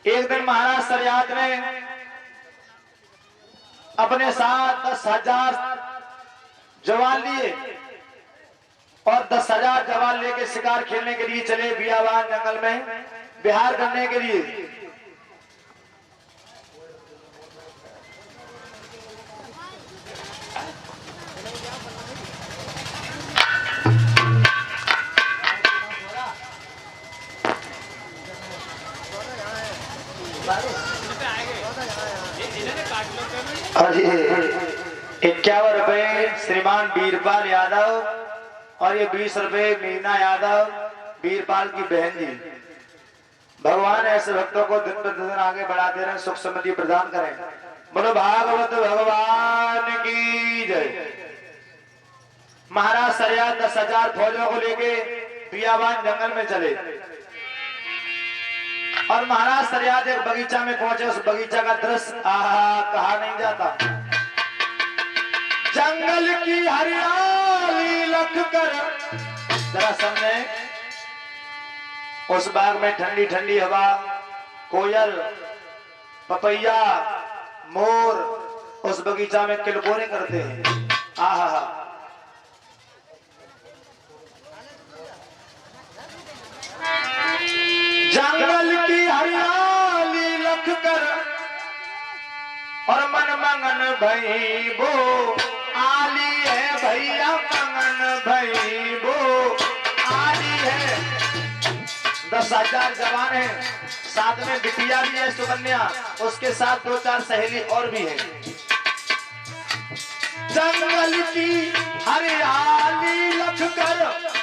एक दिन महाराज सरियात ने अपने साथ 10,000 जवान लिए और 10,000 जवान लेके शिकार खेलने के लिए चले बियाबान जंगल में बिहार करने के लिए। और ये 51 रुपए श्रीमान वीरपाल यादव और ये 20 रुपए मीना यादव वीरपाल की बहन जी। भगवान ऐसे भक्तों को दिन प्रतिदिन आगे बढ़ाते रहे, सुख समृद्धि प्रदान करें। बोलो भागवत भगवान की जय। महाराज सरियात 10,000 फौजों को लेके बियाबान जंगल में चले और महाराज सरियात एक बगीचा में पहुंचे। उस बगीचा का दृश्य कहा नहीं जाता। जंगल की हरियाली लख कर जरा सामने उस बाग में ठंडी ठंडी हवा, कोयल, पपैया, मोर उस बगीचा में किलकोरे करते हैं। आहा जंगल की हरियाली लख कर और मन मंगन भई वो आली है भैया, मंगन भई वो आली है। 10,000 जवान है, साथ में बिटिया भी है सुकन्या, उसके साथ 2-4 सहेली और भी है। जंगल की हरियाली लख कर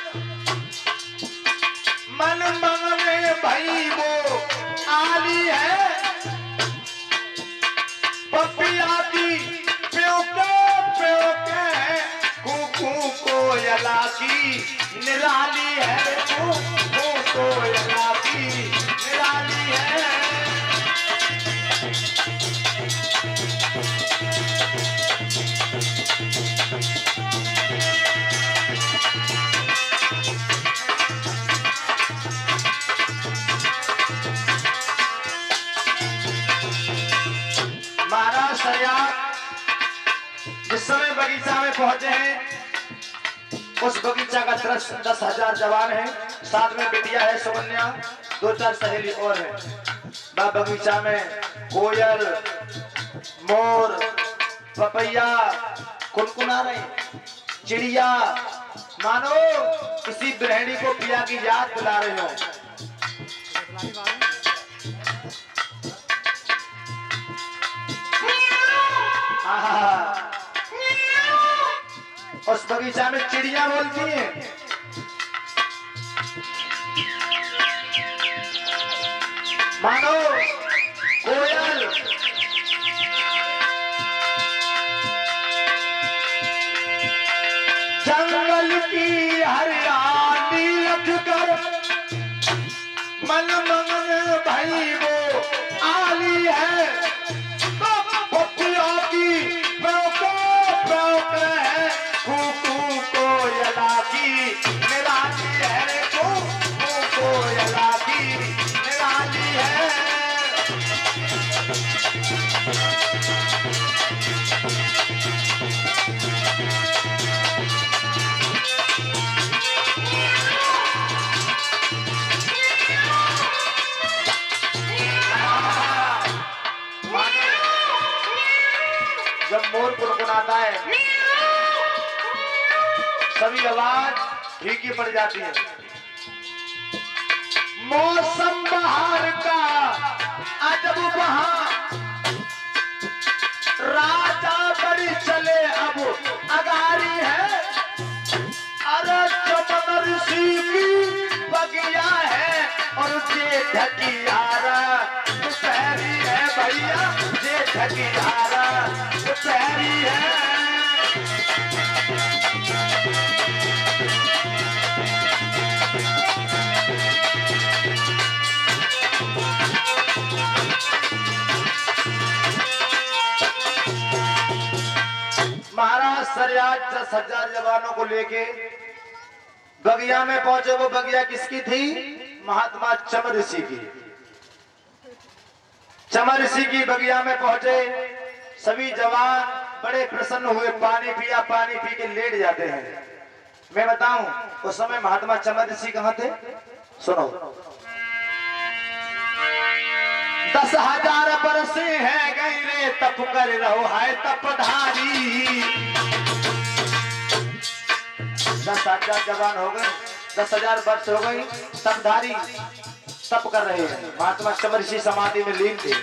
मन मंगने भई वो आली है। पपिया की प्योके कुकू कोयला की निराली है, कुकू कोयला की निराली है। महाराज सरियात जिस समय बगीचा में पहुंचे हैं, उस बगीचा का दृश्य 10,000 जवान है, साथ में बिटिया है सुकन्या, 2-4 सहेली और है। बगीचा में कोयल, मोर, पपैया कुनकुना रहे, चिड़िया मानो किसी गृहिणी को पिया की याद दिला रहे हो। उस बगीचा में चिड़िया बोलती हैं। मानो कोयल, जंगल की हरियाली लख कर मन मंगन भई वो आली है। जब मोर कुनकुनाता है सभी आवाज फीकी पड़ जाती है। मौसम बहार का अजब बहार, राजा बड़ी चले अब अगारी है। अरे चमन ऋषि की बगिया है और जेठ की यारा दोपहरी है भैया, जेठ की यारा दोपहरी है। महाराज सरियात 10,000 जवानों को लेके बगिया में पहुंचे। वो बगिया किसकी थी? महात्मा चमन ऋषि की। चमन ऋषि की बगिया में पहुंचे। सभी जवान बड़े प्रसन्न हुए, पानी पिया, पानी पी के लेट जाते हैं। मैं बताऊं उस समय महात्मा चमन ऋषि कहां थे? सुनो। 10,000 बरस है गई रे तप कर रहो है तपधारी। 10,000 जवान हो गए, 10,000 वर्ष हो गई, तपधारी तप कर रहे हैं। महात्मा चमन ऋषि समाधि में लीन थे।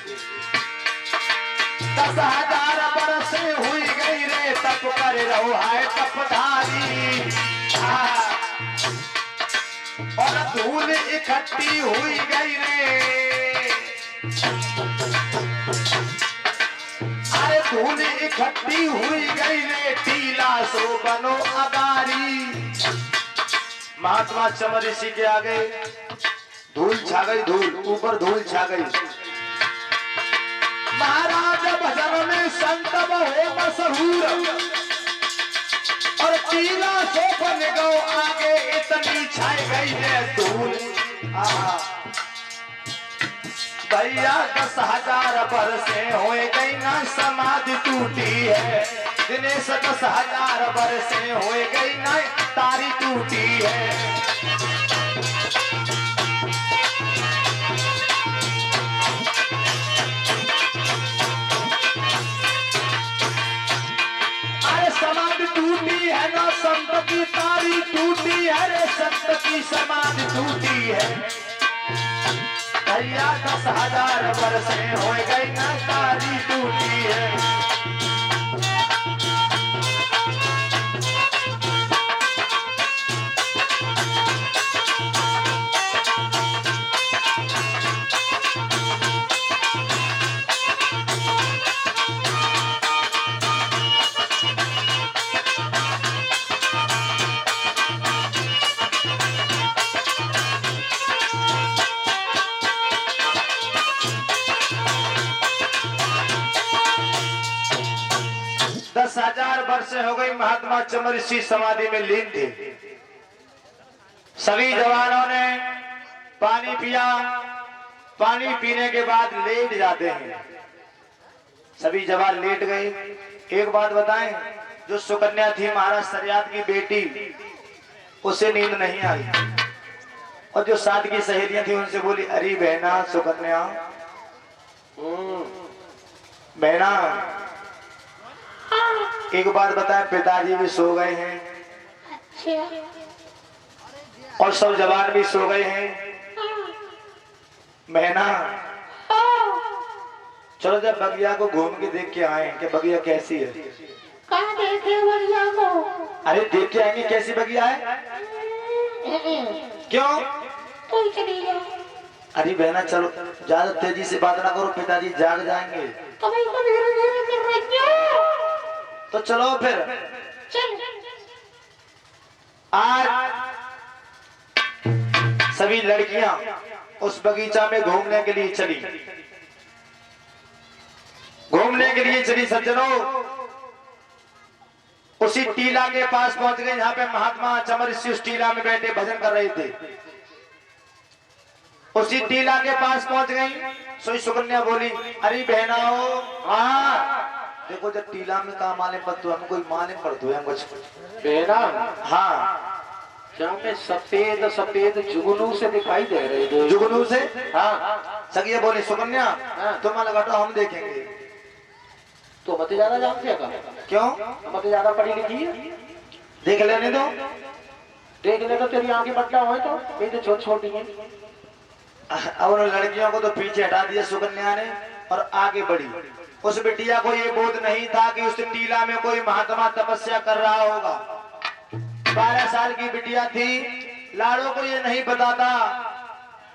10,000 बरस हुई गई रे तप कर रहो है तपधारी। और धूल इकट्ठी हुई गई रे, अरे धूल इकट्ठी हुई गई रे टीला सो बनो अगारी। महात्मा चमन ऋषि के आगे धूल छा गई, धूल ऊपर धूल छा गई। महाराज भजन में संत हो मशहूर, और टीला सो बन गो आगे इतनी छाई गई है धूल। भैया 10,000 बरसे हो गई ना समाधि टूटी है। दिनेश 10,000 बरसे हो गई ना तारी टूटी है। अरे समाधि टूटी है ना संत की तारी टूटी है रे, संत की समाधि टूटी है। भैया 10,000 बरसे हो गई ना तारी टूटी है। दस 10,000 वर्ष हो गई, महात्मा चमन ऋषि समाधि में लीन थे। सभी जवानों ने पानी पिया, पानी पीने के बाद लेट जाते हैं। सभी जवान लेट गए। एक बात बताएं, जो सुकन्या थी महाराज सरियात की बेटी, उसे नींद नहीं आई, और जो साथ की सहेलियां थी उनसे बोली, अरे बहना सुकन्या, बहना एक बात बताए, पिताजी भी सो गए हैं और सब जवान भी सो गए हैं। बहना चलो जब बगिया को घूम के देख के आए कि बगिया कैसी है। कहाँ देखे बगिया को? अरे देख के आएंगे कैसी बगिया है। क्यों? तू चली जा। अरे बहना चलो, ज्यादा तेजी से बात ना करो, पिताजी जाग जाएंगे। तो मैं तो धीरे धीरे कर रही हूँ। तो चलो फिर। चल। आज सभी लड़कियां उस बगीचा में घूमने के लिए चली, घूमने के लिए चली सज्जनों। उसी टीला के पास पहुंच गए जहां पे महात्मा चमन ऋषि उस टीला में बैठे भजन कर रहे थे। उसी टीला के पास पहुंच गई। सोई सुकन्या बोली, अरे बहनाओ, हाँ देखो जब टीला में कहा मालूम पड़ तो हमको मालूम पड़ दो कुछ बेना। हाँ क्या मैं सफेद सफेद जुगनू से दिखाई दे रहे थे? जुगनू से? हाँ। सगिया बोली, सुकन्या तुम लगाटो, हम देखेंगे। तो मत ज्यादा जानते का? क्यों? मत ज्यादा पढ़ी लिखी है? देख लेने दो, देख ले तो तेरी आंखें बटला हो तो ये तो छोटी छोटी है। अब उन लड़कियों को तो पीछे हटा दिया सुकन्या ने और आगे बढ़ी। उस बिटिया को ये बोध नहीं था कि उस टीला में कोई महात्मा तपस्या कर रहा होगा। 12 साल की बिटिया थी। लाड़ो को ये नहीं पता था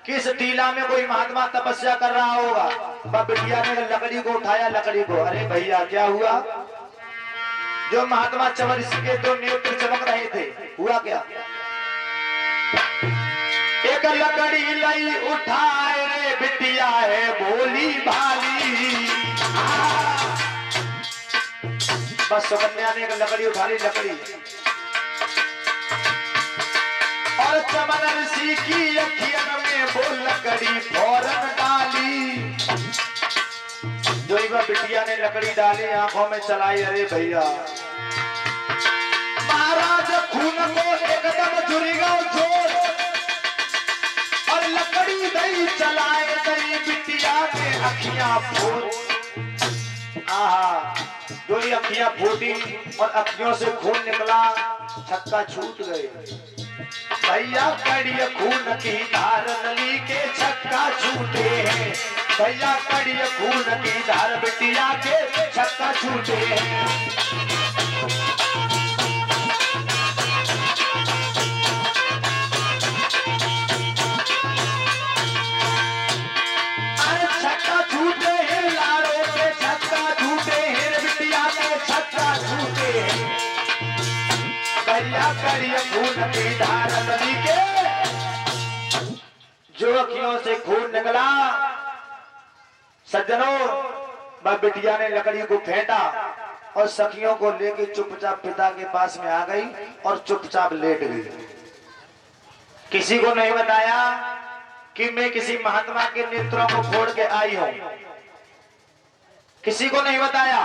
कि इस टीला में कोई महात्मा तपस्या कर रहा होगा। वह बिटिया ने लकड़ी को उठाया, लकड़ी को, अरे भैया क्या हुआ? जो महात्मा चमन ऋषि के 2 नेत्र चमक रहे थे, हुआ क्या? एक लकड़ी लाई उठाए रे बिटिया है बोली भाली। बस सुकन्या ने एक लकड़ी उठा ली, लकड़ी, और चमन ऋषि की अखियन में वो लकड़ी फौरन डाली। बिटिया ने लकड़ी डाली आंखों में चलाई। अरे भैया महाराज खून को एकदम जुड़ेगा जोर और लकड़ी दई चलाए गई बिटिया ने अखियां फूट। आहा जो ये अखियां फूटी और अखियों से खून निकला, छक्का छूट गए। भैया कड़ी खून की धार नली के छक्का छूटे हैं। भैया कड़ी खून की धार बिटिया के छक्का छूटे हैं। अरे छक्का छूटे हैं, लाड़ों के छक्का छूटे हैं, बिटिया के छक्का छूटे हैं। भैया कड़ी खून की धार नदी के जो अखियों से खून निकला। सज्जनों, वह बिटिया ने लकड़ी को फेंटा और सखियों को लेकर चुपचाप पिता के पास में आ गई और चुपचाप लेट गई। किसी को नहीं बताया कि मैं किसी महात्मा के नेत्रों को फोड़ के आई हूं। किसी को नहीं बताया।